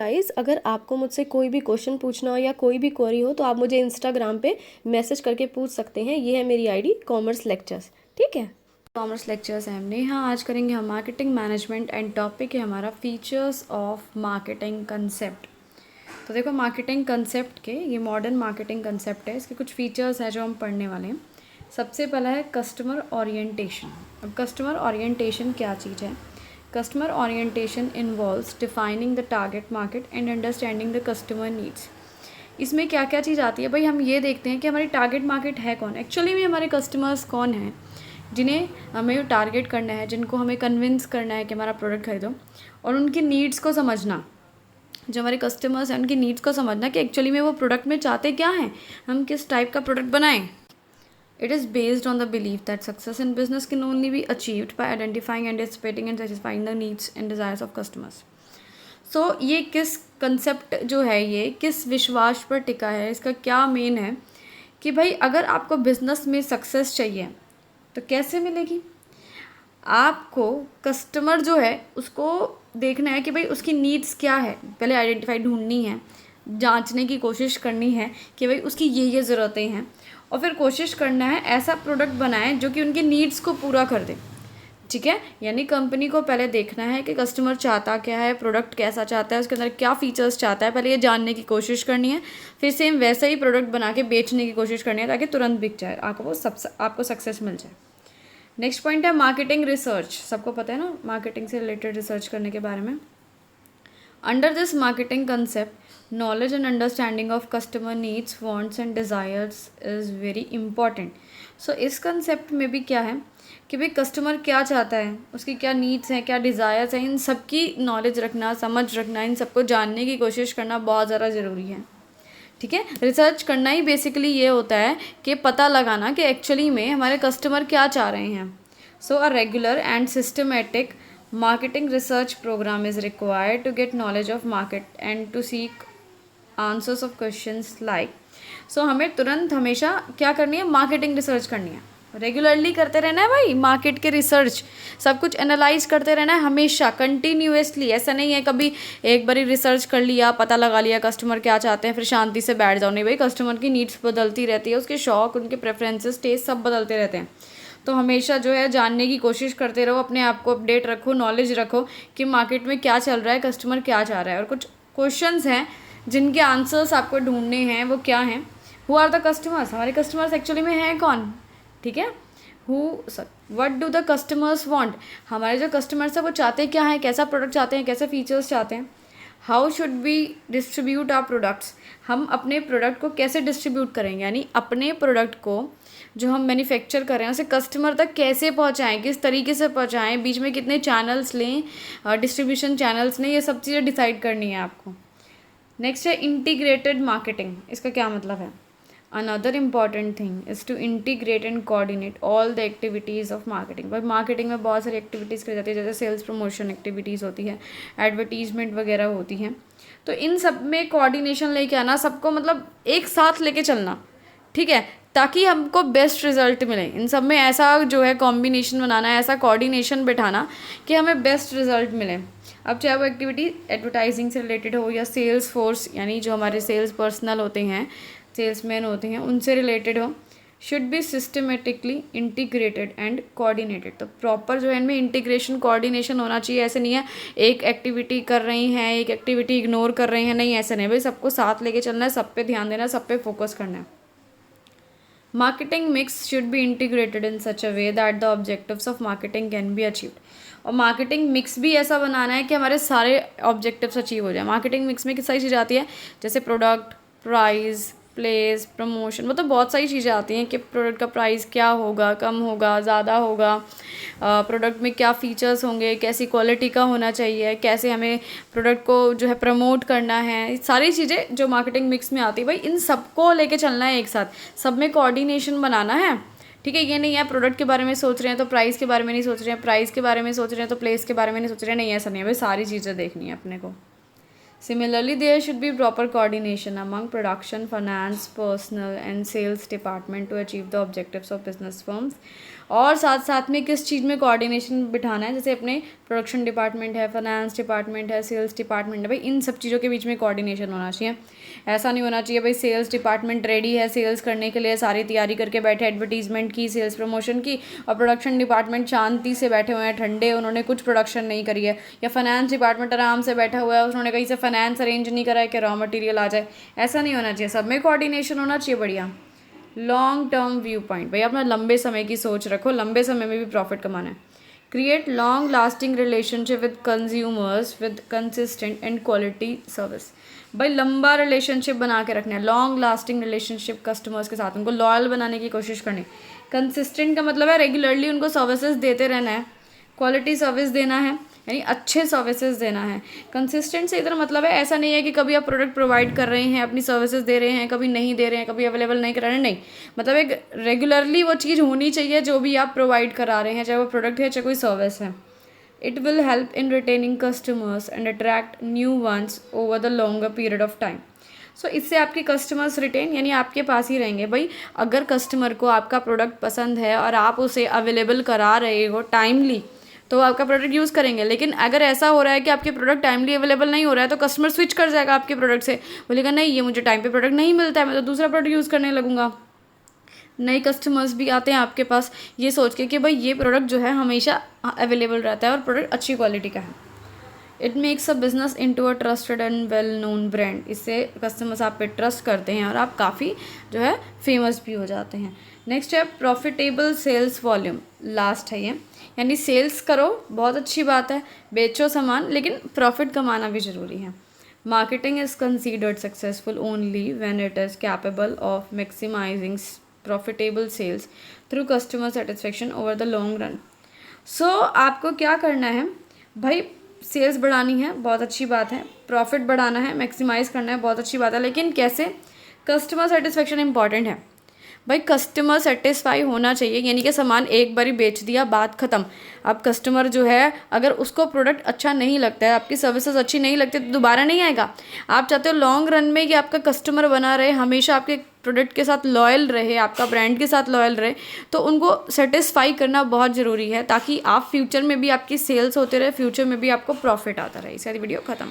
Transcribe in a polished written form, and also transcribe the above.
Guys, अगर आपको मुझसे कोई भी क्वेश्चन पूछना हो या कोई भी क्वेरी हो तो आप मुझे इंस्टाग्राम पे मैसेज करके पूछ सकते हैं। ये है मेरी आईडी कॉमर्स लेक्चर्स। ठीक है, कॉमर्स लेक्चर्स है हमने। हाँ, आज करेंगे हम मार्केटिंग मैनेजमेंट एंड टॉपिक है हमारा फीचर्स ऑफ मार्केटिंग कंसेप्ट। तो देखो, मार्केटिंग कंसेप्ट के ये मॉडर्न मार्केटिंग कंसेप्ट है, इसके कुछ फीचर्स हैं जो हम पढ़ने वाले हैं। सबसे पहला है कस्टमर ओरिएंटेशन। अब कस्टमर ओरिएंटेशन क्या चीज़ है? Customer orientation involves defining the target market and understanding the customer needs. इसमें क्या क्या चीज़ आती है भाई? हम ये देखते हैं कि हमारी टारगेट मार्केट है कौन, एक्चुअली में हमारे कस्टमर्स कौन हैं जिन्हें हमें टारगेट करना है, जिनको हमें कन्विंस करना है कि हमारा प्रोडक्ट खरीदो, और उनकी नीड्स को समझना। जो हमारे कस्टमर्स हैं उनकी नीड्स को समझना कि एक्चुअली में वो प्रोडक्ट में चाहते क्या हैं, हम किस टाइप का प्रोडक्ट बनाएं। It is based on the belief that success in business can only be achieved by identifying, anticipating and satisfying the needs and desires of customers. So ये किस कंसेप्ट जो है, ये किस विश्वास पर टिका है, इसका क्या मेन है कि भाई अगर आपको बिजनेस में सक्सेस चाहिए तो कैसे मिलेगी? आपको कस्टमर जो है उसको देखना है कि भाई उसकी नीड्स क्या है, पहले आइडेंटिफाई ढूंढनी है, जांचने की कोशिश करनी है कि भाई उसकी ये ज़रूरतें हैं, और फिर कोशिश करना है ऐसा प्रोडक्ट बनाएं जो कि उनकी नीड्स को पूरा कर दे। ठीक है, यानी कंपनी को पहले देखना है कि कस्टमर चाहता क्या है, प्रोडक्ट कैसा चाहता है, उसके अंदर क्या फीचर्स चाहता है, पहले ये जानने की कोशिश करनी है। फिर सेम वैसा ही प्रोडक्ट बना के बेचने की कोशिश करनी है ताकि तुरंत बिक जाए, आपको सक्सेस मिल जाए। नेक्स्ट पॉइंट है मार्केटिंग रिसर्च। सबको पता है ना मार्केटिंग से रिलेटेड रिसर्च करने के बारे में। Under this marketing concept, knowledge and understanding of customer needs, wants and desires is very important. So इस कंसेप्ट में भी क्या है कि भाई कस्टमर क्या चाहता है, उसकी क्या नीड्स हैं, क्या डिज़ायर्स हैं, इन सब की नॉलेज रखना, समझ रखना, इन सबको जानने की कोशिश करना बहुत ज़्यादा ज़रूरी है। ठीक है, रिसर्च करना ही बेसिकली ये होता है कि पता लगाना कि एक्चुअली में हमारे कस्टमर क्या चाह रहे हैं। So a regular and systematic marketing research programme is required to get knowledge of market and to seek answers of questions like. So हमें तुरंत हमेशा क्या करनी है? मार्केटिंग रिसर्च करनी है, रेगुलरली करते रहना है भाई। मार्केट के रिसर्च सब कुछ एनालाइज करते रहना है हमेशा, कंटिन्यूअसली। ऐसा नहीं है कभी एक बारी रिसर्च कर लिया, पता लगा लिया कस्टमर क्या चाहते हैं, फिर शांति से बैठ जाओ। नहीं भाई, कस्टमर की नीड्स बदलती रहती है, उसके शौक, उनके प्रेफरेंसेस, टेस्ट सब बदलते रहते हैं। तो हमेशा जो है जानने की कोशिश करते रहो, अपने आप को अपडेट रखो, नॉलेज रखो कि मार्केट में क्या चल रहा है, कस्टमर क्या चाह रहा है। और कुछ क्वेश्चंस हैं जिनके आंसर्स आपको ढूंढने हैं, वो क्या हैं? Who are the customers? हमारे कस्टमर्स एक्चुअली में हैं कौन? ठीक है, what do the customers want? हमारे जो कस्टमर्स हैं वो चाहते क्या हैं, कैसा प्रोडक्ट चाहते हैं, कैसे फीचर्स चाहते हैं। How should we distribute our products? हम अपने प्रोडक्ट को कैसे डिस्ट्रीब्यूट करेंगे, यानी अपने प्रोडक्ट को जो हम मैन्युफैक्चर कर रहे हैं उसे कस्टमर तक कैसे पहुंचाएं, किस तरीके से पहुंचाएं, बीच में कितने चैनल्स लें, डिस्ट्रीब्यूशन चैनल्स लें, ये सब चीज़ें डिसाइड करनी है आपको। नेक्स्ट है इंटीग्रेटेड मार्केटिंग। इसका क्या मतलब है? Another important thing is to integrate and coordinate all the activities of marketing. भाई मार्केटिंग में बहुत सारी एक्टिविटीज़ करी जाती है, जैसे सेल्स प्रमोशन एक्टिविटीज़ होती है, एडवर्टीजमेंट वगैरह होती हैं। तो इन सब में कोऑर्डिनेशन लेके आना, सबको मतलब एक साथ लेके चलना, ठीक है, ताकि हमको बेस्ट रिजल्ट मिले। इन सब में ऐसा जो है कॉम्बिनेशन बनाना है, ऐसा कोऑर्डिनेशन बिठाना कि हमें बेस्ट रिजल्ट मिले। अब चाहे वो एक्टिविटी एडवर्टाइजिंग से रिलेटेड हो या सेल्स फोर्स, यानी जो हमारे सेल्स पर्सनल होते हैं, सेल्समैन होते हैं, उनसे रिलेटेड हो, should be systematically integrated and coordinated. तो प्रॉपर जो है इनमें इंटीग्रेशन, कोऑर्डिनेशन होना चाहिए। ऐसे नहीं है एक एक्टिविटी कर रही हैं, एक एक्टिविटी इग्नोर कर रहे हैं, नहीं ऐसे नहीं भाई, सबको साथ लेके चलना है, सब पे ध्यान देना है, सब पे फोकस करना है। Marketing mix should be integrated in such a way that the objectives of marketing can be achieved. और मार्केटिंग मिक्स भी ऐसा बनाना है कि हमारे सारे ऑब्जेक्टिव्स अचीव हो जाए। मार्केटिंग मिक्स में किस सारी चीज़ें आती है, जैसे प्रोडक्ट, प्राइस, प्लेस, प्रमोशन, मतलब बहुत सारी चीज़ें आती हैं कि प्रोडक्ट का प्राइस क्या होगा, कम होगा, ज़्यादा होगा, प्रोडक्ट में क्या फ़ीचर्स होंगे, कैसी क्वालिटी का होना चाहिए, कैसे हमें प्रोडक्ट को जो है प्रमोट करना है, सारी चीज़ें जो मार्केटिंग मिक्स में आती है। भाई इन सबको लेके चलना है एक साथ, सब में कोऑर्डिनेशन बनाना है। ठीक है, ये नहीं है प्रोडक्ट के बारे में सोच रहे हैं तो प्राइस के बारे में नहीं सोच रहे हैं, प्राइस के बारे में सोच रहे हैं तो प्लेस के बारे में नहीं सोच रहे हैं, नहीं ऐसा नहीं है भाई, सारी चीज़ें देखनी है अपने को। Similarly, there should be proper coordination among production, finance, personnel and sales department to achieve the objectives of business firms. और साथ साथ में किस चीज़ में कोऑर्डिनेशन बिठाना है, जैसे अपने प्रोडक्शन डिपार्टमेंट है, फाइनेंस डिपार्टमेंट है, सेल्स डिपार्टमेंट है, भाई इन सब चीज़ों के बीच में कोऑर्डिनेशन होना चाहिए। ऐसा नहीं होना चाहिए भाई सेल्स डिपार्टमेंट रेडी है सेल्स करने के लिए, सारी तैयारी करके बैठे, एडवर्टीजमेंट की, सेल्स प्रमोशन की, और प्रोडक्शन डिपार्टमेंट शांति से बैठे हुए हैं ठंडे, उन्होंने कुछ प्रोडक्शन नहीं करी है। या फाइनेंस डिपार्टमेंट आराम से बैठा हुआ है, उन्होंने कहीं से फाइनेंस अरेंज नहीं करा है कि रॉ मटेरियल आ जाए। ऐसा नहीं होना चाहिए, सब में कोऑर्डिनेशन होना चाहिए बढ़िया। लॉन्ग टर्म व्यू पॉइंट, भाई अपना लंबे समय की सोच रखो, लंबे समय में भी प्रॉफिट कमाना है। Create long lasting relationship with consumers with consistent and quality service, भाई लंबा रिलेशनशिप बना के रखना है, लॉन्ग लास्टिंग रिलेशनशिप कस्टमर्स के साथ, उनको लॉयल बनाने की कोशिश करनी। कंसिस्टेंट का मतलब है रेगुलरली उनको सर्विसेज देते रहना है, क्वालिटी सर्विस देना है, यानी अच्छे सर्विसेज देना है। कंसिस्टेंट से इधर मतलब है ऐसा नहीं है कि कभी आप प्रोडक्ट प्रोवाइड कर रहे हैं, अपनी सर्विसेज दे रहे हैं, कभी नहीं दे रहे हैं, कभी अवेलेबल नहीं करा रहे हैं, नहीं, मतलब एक रेगुलरली वो चीज़ होनी चाहिए जो भी आप प्रोवाइड करा रहे हैं, चाहे वो प्रोडक्ट है चाहे कोई सर्विस है। It will help in retaining customers and attract new ones over the longer period of time. So इससे आपके कस्टमर्स रिटेन यानी आपके पास ही रहेंगे। भाई अगर कस्टमर को आपका प्रोडक्ट पसंद है और आप उसे अवेलेबल करा रहे हो टाइमली, तो आपका प्रोडक्ट यूज़ करेंगे। लेकिन अगर ऐसा हो रहा है कि आपके प्रोडक्ट टाइमली अवेलेबल नहीं हो रहा है, तो कस्टमर स्विच कर जाएगा आपके प्रोडक्ट से, बोलेगा नहीं ये मुझे टाइम पे प्रोडक्ट नहीं मिलता है, मैं तो दूसरा प्रोडक्ट यूज़ करने लगूंगा। नए कस्टमर्स भी आते हैं आपके पास ये सोच के कि भाई ये प्रोडक्ट जो है हमेशा अवेलेबल रहता है और प्रोडक्ट अच्छी क्वालिटी का है। It makes a business into a trusted and well known brand, इससे कस्टमर्स आप पे ट्रस्ट करते हैं और आप काफ़ी जो है फेमस भी हो जाते हैं। नेक्स्ट है प्रॉफिटेबल सेल्स वॉल्यूम, लास्ट है ये, यानी सेल्स करो बहुत अच्छी बात है, बेचो सामान, लेकिन प्रॉफिट कमाना भी ज़रूरी है। Marketing is considered successful only when it is capable of maximising profitable sales through customer satisfaction over the long run. So आपको क्या करना है भाई, सेल्स बढ़ानी है बहुत अच्छी बात है, प्रॉफिट बढ़ाना है, मैक्सिमाइज़ करना है बहुत अच्छी बात है, लेकिन कैसे? कस्टमर सेटिस्फेक्शन इंपॉर्टेंट है भाई, कस्टमर सेटिस्फाई होना चाहिए, यानी कि सामान एक बारी बेच दिया बात ख़त्म। अब कस्टमर जो है अगर उसको प्रोडक्ट अच्छा नहीं लगता है, आपकी सर्विसेज अच्छी नहीं लगती, तो दोबारा नहीं आएगा। आप चाहते हो लॉन्ग रन में कि आपका कस्टमर बना रहे, हमेशा आपके प्रोडक्ट के साथ लॉयल रहे, आपका ब्रांड के साथ लॉयल रहे, तो उनको सेटिस्फाई करना बहुत ज़रूरी है, ताकि आप फ्यूचर में भी आपकी सेल्स होते रहे, फ्यूचर में भी आपको प्रॉफिट आता रहे। इसका वीडियो ख़त्म।